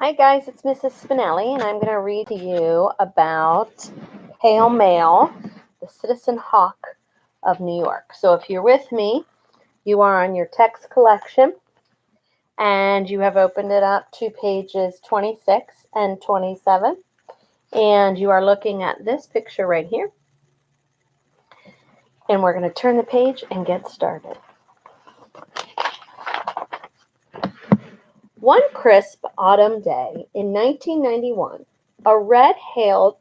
Hi guys, it's Mrs. Spinelli, and I'm going to read to you about Pale Male, the citizen hawk of New York. So if you're with me, you are on your text collection, and you have opened it up to pages 26 and 27, and you are looking at this picture right here, and we're going to turn the page and get started. One crisp autumn day in 1991, a red-tailed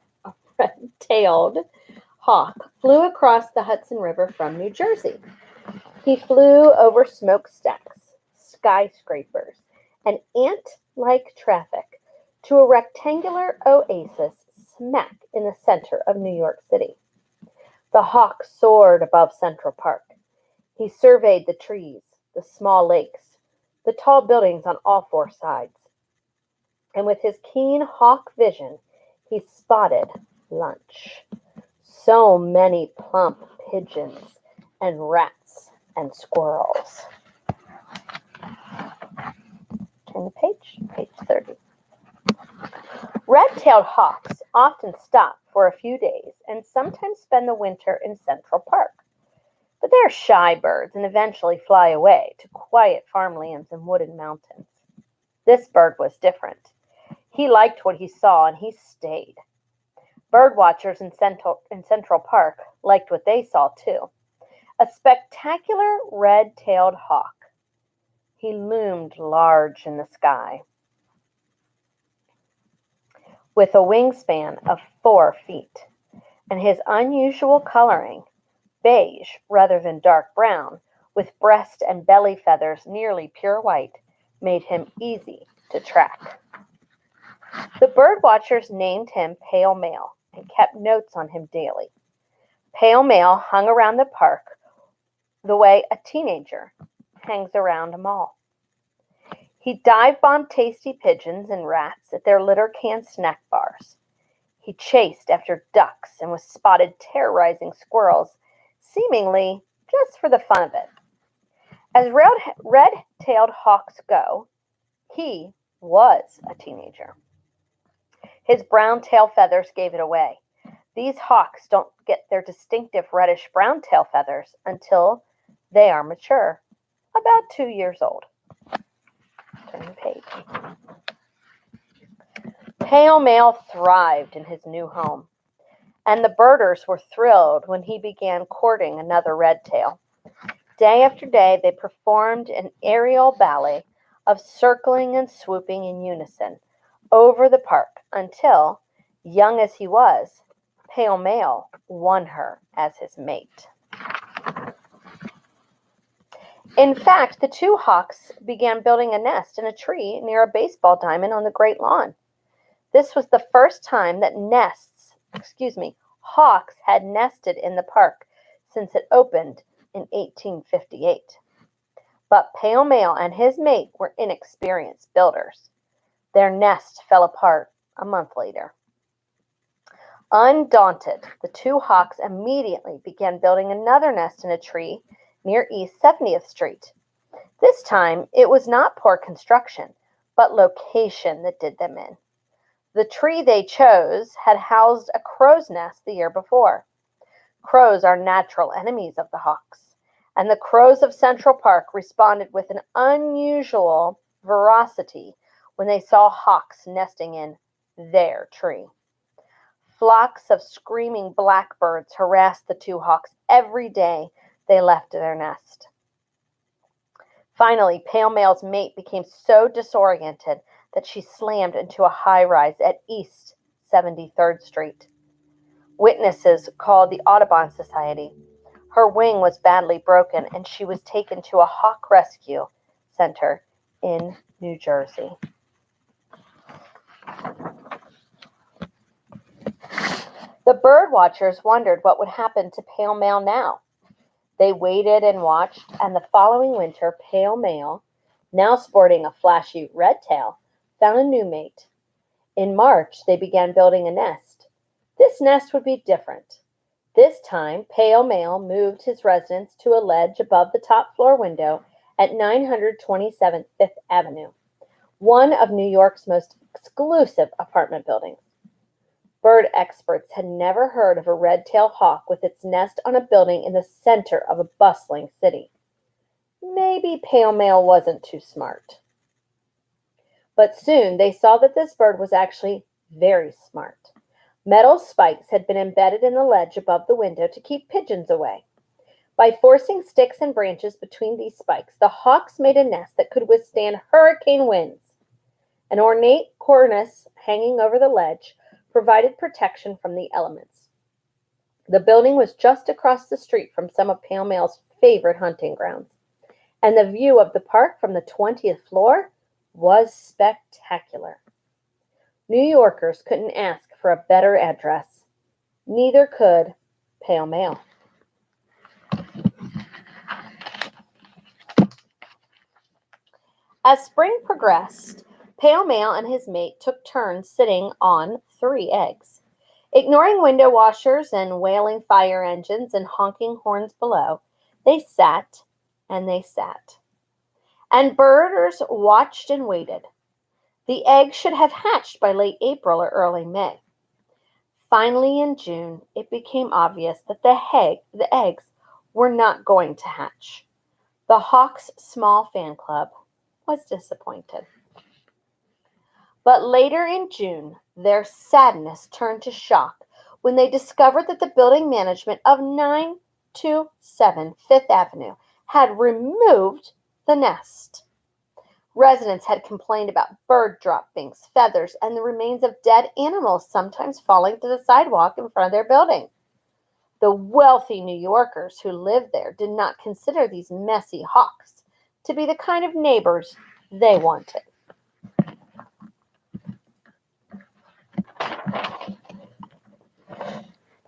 hawk flew across the Hudson River from New Jersey. He flew over smokestacks, skyscrapers, and ant-like traffic to a rectangular oasis smack in the center of New York City. The hawk soared above Central Park. He surveyed the trees, the small lakes, the tall buildings on all four sides. And with his keen hawk vision, he spotted lunch. So many plump pigeons and rats and squirrels. Turn the page 30. Red-tailed hawks often stop for a few days and sometimes spend the winter in Central Park. But they're shy birds and eventually fly away to quiet farmlands and wooded mountains. This bird was different. He liked what he saw and he stayed. Bird watchers in Central Park liked what they saw too. A spectacular red-tailed hawk. He loomed large in the sky with a wingspan of 4 feet, and his unusual coloring, beige rather than dark brown, with breast and belly feathers nearly pure white, made him easy to track. The bird watchers named him Pale Male and kept notes on him daily. Pale Male hung around the park the way a teenager hangs around a mall. He dive-bombed tasty pigeons and rats at their litter can snack bars. He chased after ducks and was spotted terrorizing squirrels, seemingly just for the fun of it. As red-tailed hawks go, he was a teenager. His brown tail feathers gave it away. These hawks don't get their distinctive reddish-brown tail feathers until they are mature, about 2 years old. Turn the page. Pale Male thrived in his new home, and the birders were thrilled when he began courting another redtail. Day after day, they performed an aerial ballet of circling and swooping in unison over the park until, young as he was, Pale Male won her as his mate. In fact, the two hawks began building a nest in a tree near a baseball diamond on the Great Lawn. This was the first time that hawks had nested in the park since it opened in 1858. But Pale Male and his mate were inexperienced builders. Their nest fell apart a month later. Undaunted, the two hawks immediately began building another nest in a tree near East 70th Street. This time, it was not poor construction, but location that did them in. The tree they chose had housed a crow's nest the year before. Crows are natural enemies of the hawks, and the crows of Central Park responded with an unusual ferocity when they saw hawks nesting in their tree. Flocks of screaming blackbirds harassed the two hawks every day they left their nest. Finally, Pale Male's mate became so disoriented that she slammed into a high-rise at East 73rd Street. Witnesses called the Audubon Society. Her wing was badly broken, and she was taken to a hawk rescue center in New Jersey. The bird watchers wondered what would happen to Pale Male now. They waited and watched, and the following winter, Pale Male, now sporting a flashy red tail, found a new mate. In March, they began building a nest. This nest would be different. This time, Pale Male moved his residence to a ledge above the top floor window at 927 Fifth Avenue, one of New York's most exclusive apartment buildings. Bird experts had never heard of a red-tailed hawk with its nest on a building in the center of a bustling city. Maybe Pale Mail wasn't too smart. But soon they saw that this bird was actually very smart. Metal spikes had been embedded in the ledge above the window to keep pigeons away. By forcing sticks and branches between these spikes, the hawks made a nest that could withstand hurricane winds. An ornate cornice hanging over the ledge provided protection from the elements. The building was just across the street from some of Pale Mail's favorite hunting grounds, and the view of the park from the 20th floor was spectacular. New Yorkers couldn't ask for a better address. Neither could Pale Mail. As spring progressed, Pale Mail and his mate took turns sitting on 3 eggs. Ignoring window washers and wailing fire engines and honking horns below, they sat and they sat. And birders watched and waited. The eggs should have hatched by late April or early May. Finally, in June, it became obvious that the eggs were not going to hatch. The Hawks' small fan club was disappointed. But later in June, their sadness turned to shock when they discovered that the building management of 927 Fifth Avenue had removed the nest. Residents had complained about bird droppings, feathers, and the remains of dead animals sometimes falling to the sidewalk in front of their building. The wealthy New Yorkers who lived there did not consider these messy hawks to be the kind of neighbors they wanted.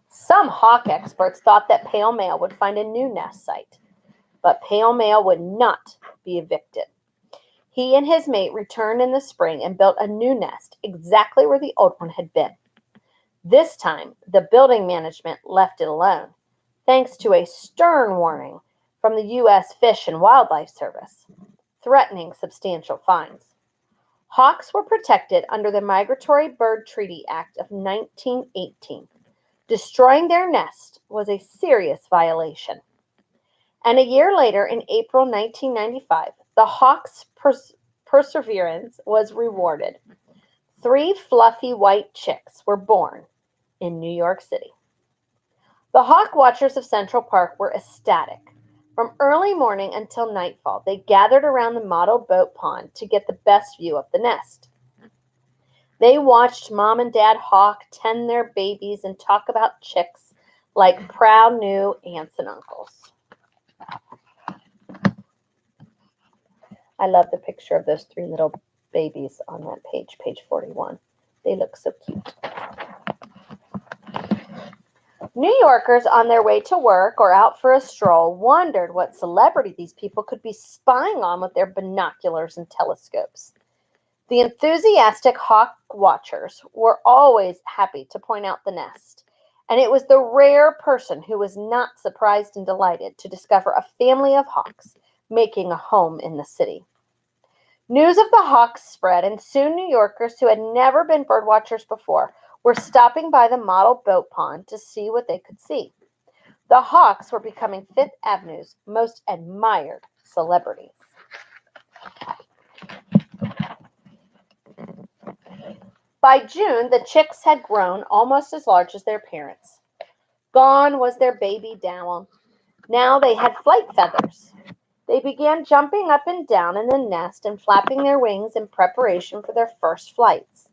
Some hawk experts thought that Pale Mail would find a new nest site, but Pale Mail would not be evicted. He and his mate returned in the spring and built a new nest exactly where the old one had been. This time, the building management left it alone, thanks to a stern warning from the U.S. Fish and Wildlife Service, threatening substantial fines. Hawks were protected under the Migratory Bird Treaty Act of 1918. Destroying their nest was a serious violation. And a year later, in April 1995, the hawk's perseverance was rewarded. 3 fluffy white chicks were born in New York City. The hawk watchers of Central Park were ecstatic. From early morning until nightfall, they gathered around the model boat pond to get the best view of the nest. They watched Mom and Dad hawk tend their babies and talk about chicks like proud new aunts and uncles. I love the picture of those 3 little babies on that page, page 41. They look so cute. New Yorkers on their way to work or out for a stroll wondered what celebrity these people could be spying on with their binoculars and telescopes. The enthusiastic hawk watchers were always happy to point out the nest, and it was the rare person who was not surprised and delighted to discover a family of hawks making a home in the city. News of the hawks spread, and soon New Yorkers who had never been birdwatchers before were stopping by the model boat pond to see what they could see. The hawks were becoming Fifth Avenue's most admired celebrities. By June, the chicks had grown almost as large as their parents. Gone was their baby down. Now they had flight feathers. They began jumping up and down in the nest and flapping their wings in preparation for their first flights.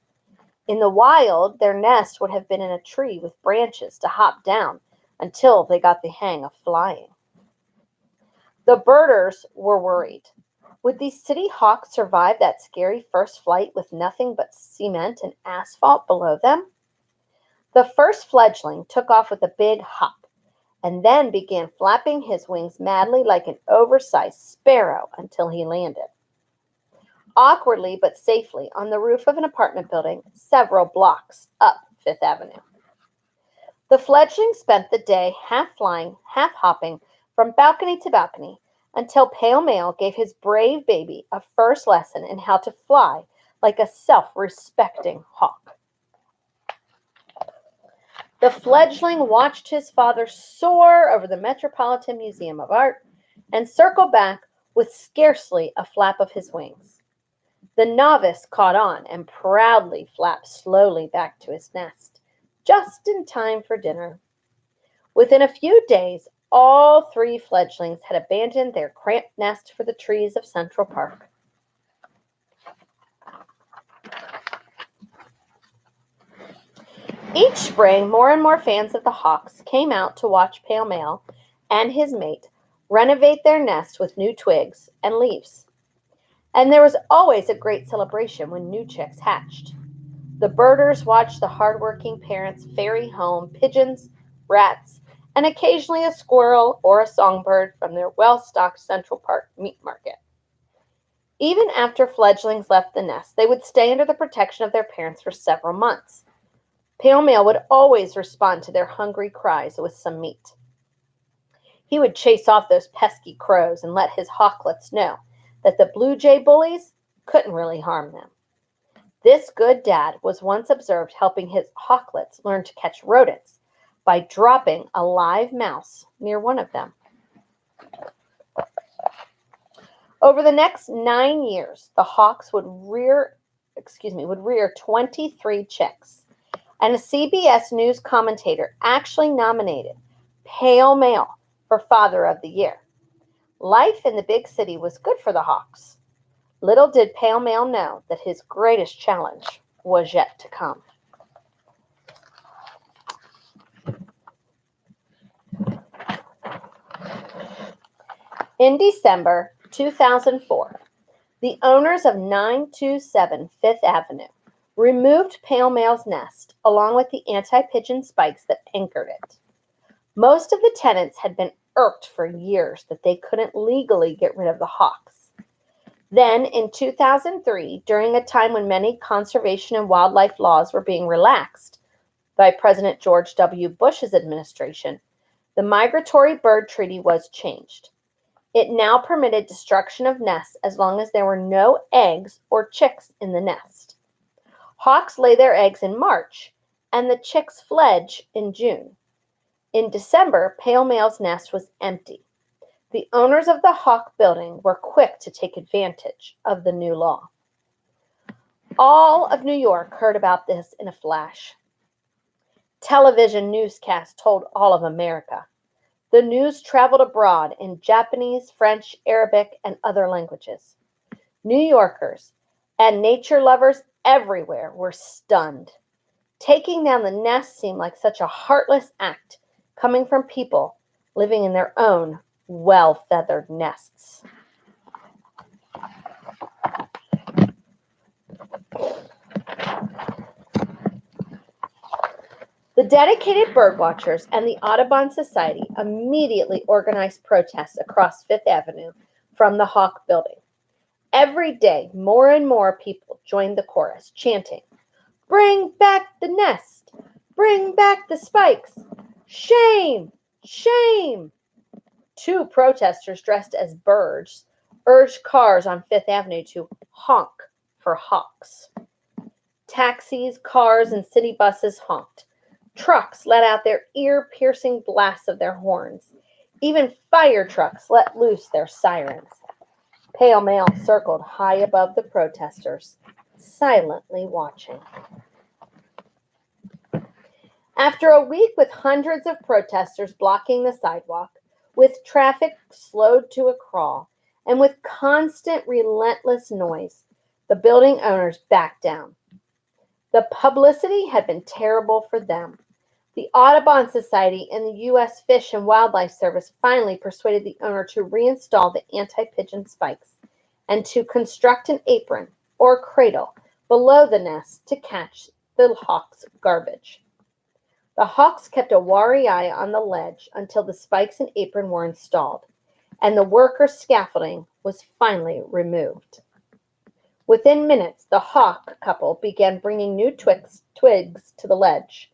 In the wild, their nest would have been in a tree with branches to hop down until they got the hang of flying. The birders were worried. Would these city hawks survive that scary first flight with nothing but cement and asphalt below them? The first fledgling took off with a big hop and then began flapping his wings madly like an oversized sparrow until he landed. Awkwardly but safely on the roof of an apartment building several blocks up Fifth Avenue. The fledgling spent the day half flying, half hopping from balcony to balcony until Pale Mail gave his brave baby a first lesson in how to fly like a self-respecting hawk. The fledgling watched his father soar over the Metropolitan Museum of Art and circle back with scarcely a flap of his wings. The novice caught on and proudly flapped slowly back to his nest, just in time for dinner. Within a few days, all three fledglings had abandoned their cramped nest for the trees of Central Park. Each spring, more and more fans of the hawks came out to watch Pale Male and his mate renovate their nest with new twigs and leaves. And there was always a great celebration when new chicks hatched. The birders watched the hardworking parents ferry home pigeons, rats, and occasionally a squirrel or a songbird from their well-stocked Central Park meat market. Even after fledglings left the nest, they would stay under the protection of their parents for several months. Pale Male would always respond to their hungry cries with some meat. He would chase off those pesky crows and let his hawklets know that the blue jay bullies couldn't really harm them. This good dad was once observed helping his hawklets learn to catch rodents by dropping a live mouse near one of them. Over the next 9 years, the hawks would rear 23 chicks. And a CBS News commentator actually nominated Pale Male for Father of the Year. Life in the big city was good for the hawks. Little did Pale Male know that his greatest challenge was yet to come. In December 2004, the owners of 927 Fifth Avenue removed Pale Male's nest along with the anti-pigeon spikes that anchored it. Most of the tenants had been irked for years that they couldn't legally get rid of the hawks. Then, in 2003, during a time when many conservation and wildlife laws were being relaxed by President George W. Bush's administration, the Migratory Bird Treaty was changed. It now permitted destruction of nests as long as there were no eggs or chicks in the nest. Hawks lay their eggs in March, and the chicks fledge in June. In December, Pale Male's nest was empty. The owners of the hawk building were quick to take advantage of the new law. All of New York heard about this in a flash. Television newscasts told all of America. The news traveled abroad in Japanese, French, Arabic, and other languages. New Yorkers and nature lovers everywhere were stunned. Taking down the nest seemed like such a heartless act coming from people living in their own well-feathered nests. The dedicated birdwatchers and the Audubon Society immediately organized protests across Fifth Avenue from the Hawk Building. Every day, more and more people joined the chorus, chanting, "Bring back the nest! Bring back the spikes! Shame! Shame!" 2 protesters dressed as birds urged cars on Fifth Avenue to honk for hawks. Taxis, cars, and city buses honked. Trucks let out their ear-piercing blasts of their horns. Even fire trucks let loose their sirens. Pale Male circled high above the protesters, silently watching. After a week with hundreds of protesters blocking the sidewalk, with traffic slowed to a crawl, and with constant, relentless noise, the building owners backed down. The publicity had been terrible for them. The Audubon Society and the U.S. Fish and Wildlife Service finally persuaded the owner to reinstall the anti-pigeon spikes and to construct an apron or cradle below the nest to catch the hawks' garbage. The hawks kept a wary eye on the ledge until the spikes and apron were installed, and the worker scaffolding was finally removed. Within minutes, the hawk couple began bringing new twigs to the ledge.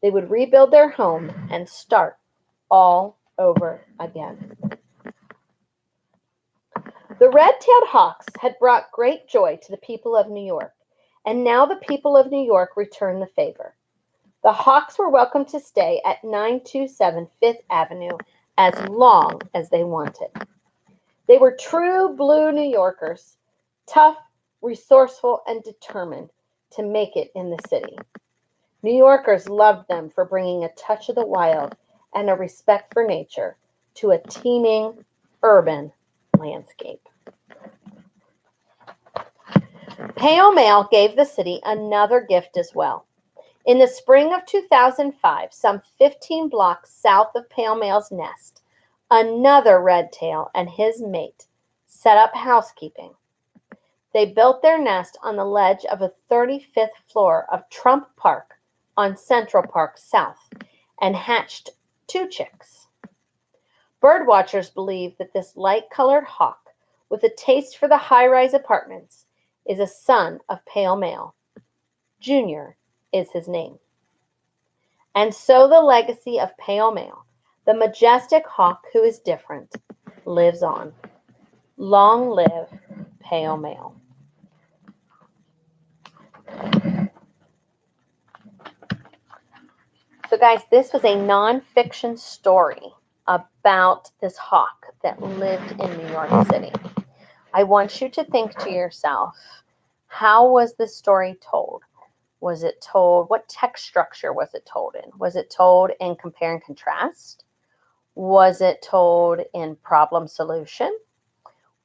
They would rebuild their home and start all over again. The red-tailed hawks had brought great joy to the people of New York, and now the people of New York returned the favor. The Hawks were welcome to stay at 927 Fifth Avenue as long as they wanted. They were true blue New Yorkers, tough, resourceful, and determined to make it in the city. New Yorkers loved them for bringing a touch of the wild and a respect for nature to a teeming urban landscape. Pale Mail gave the city another gift as well. In the spring of 2005, some 15 blocks south of Pale Mail's nest, another redtail and his mate set up housekeeping. They built their nest on the ledge of a 35th floor of Trump Park on Central Park South and hatched 2 chicks. Birdwatchers believe that this light-colored hawk with a taste for the high-rise apartments is a son of Pale Mail. Junior is his name. And so the legacy of Pale Mail, the majestic hawk who is different, lives on. Long live Pale Mail. So guys, this was a nonfiction story about this hawk that lived in New York City. I want you to think to yourself, how was this story told? Was it told, what text structure was it told in? Was it told in compare and contrast? Was it told in problem solution?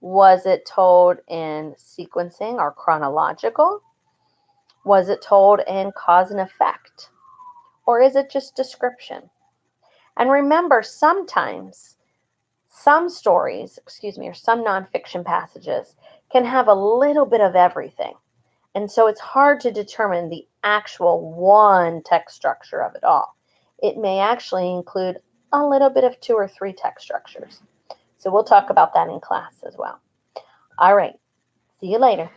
Was it told in sequencing or chronological? Was it told in cause and effect? Or is it just description? And remember, sometimes some stories, or some nonfiction passages can have a little bit of everything. And so it's hard to determine the actual one text structure of it all. It may actually include a little bit of 2 or 3 text structures. So we'll talk about that in class as well. All right. See you later.